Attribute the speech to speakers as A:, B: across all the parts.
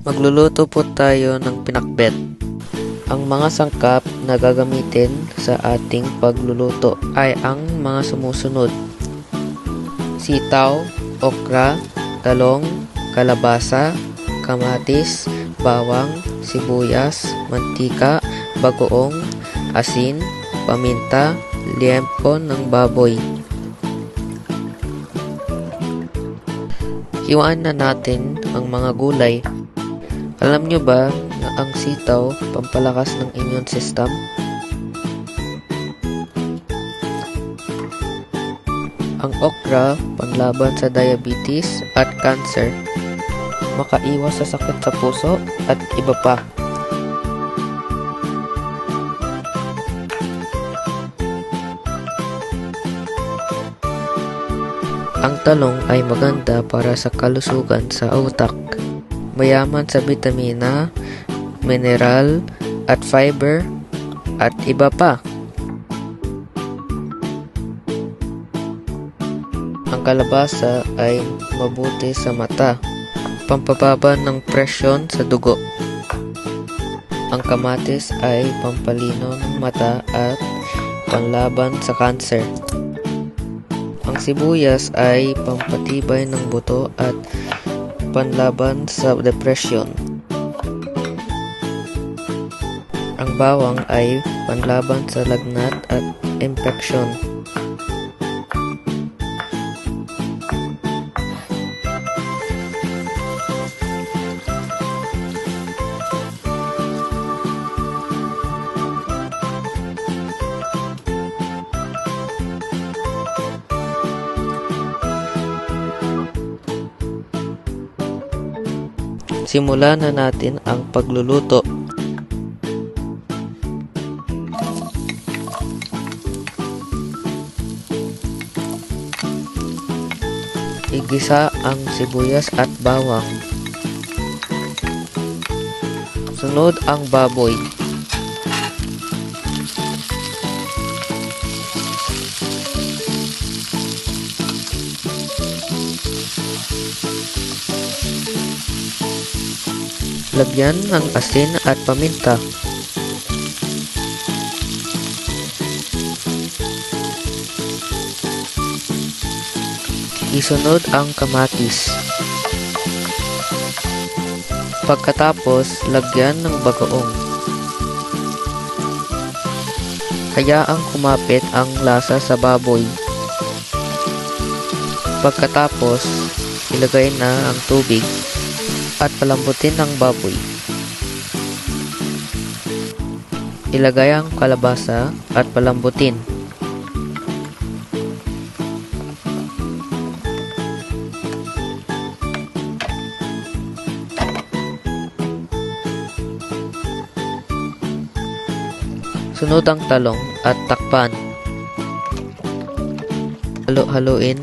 A: Magluluto po tayo ng pinakbet. Ang mga sangkap na gagamitin sa ating pagluluto ay ang mga sumusunod: sitaw, okra, talong, kalabasa, kamatis, bawang, sibuyas, mantika, bagoong, asin, paminta, liempo ng baboy. Hiwaan na natin ang mga gulay. Alam nyo ba na ang sitaw pampalakas ng immune system? Ang okra panlaban sa diabetes at cancer, makaiwas sa sakit sa puso at iba pa. Ang talong ay maganda para sa kalusugan sa utak. Mayaman sa bitamina, mineral, at fiber, at iba pa. Ang kalabasa ay mabuti sa mata, pampababa ng presyon sa dugo. Ang kamatis ay pampalino ng mata at panlaban sa kanser. Ang sibuyas ay pampatibay ng buto at panlaban sa depresyon. Ang bawang ay panlaban sa lagnat at impeksyon. Simulan na natin ang pagluluto. Igisa ang sibuyas at bawang. Sunod ang baboy. Lagyan ng asin at paminta. Isunod ang kamatis. Pagkatapos, lagyan ng bagoong. Hayaang kumapit ang lasa sa baboy. Pagkatapos, ilagay na ang tubig at palambutin ang baboy. Ilagay ang kalabasa at palambutin. Sunod ang talong at takpan. Halo-haluin.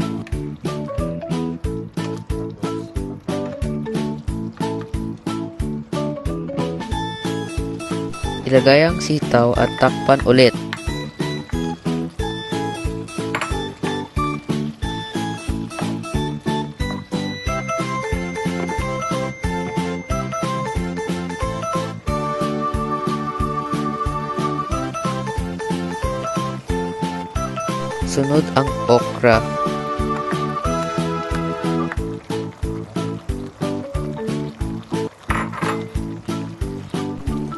A: Ilagay ang sitaw at takpan ulit. Sunod ang okra.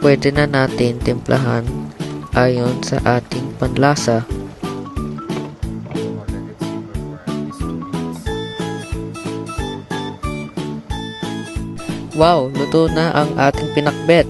A: Pwede na natin timplahan ayon sa ating panlasa. Wow! Luto na ang ating pinakbet.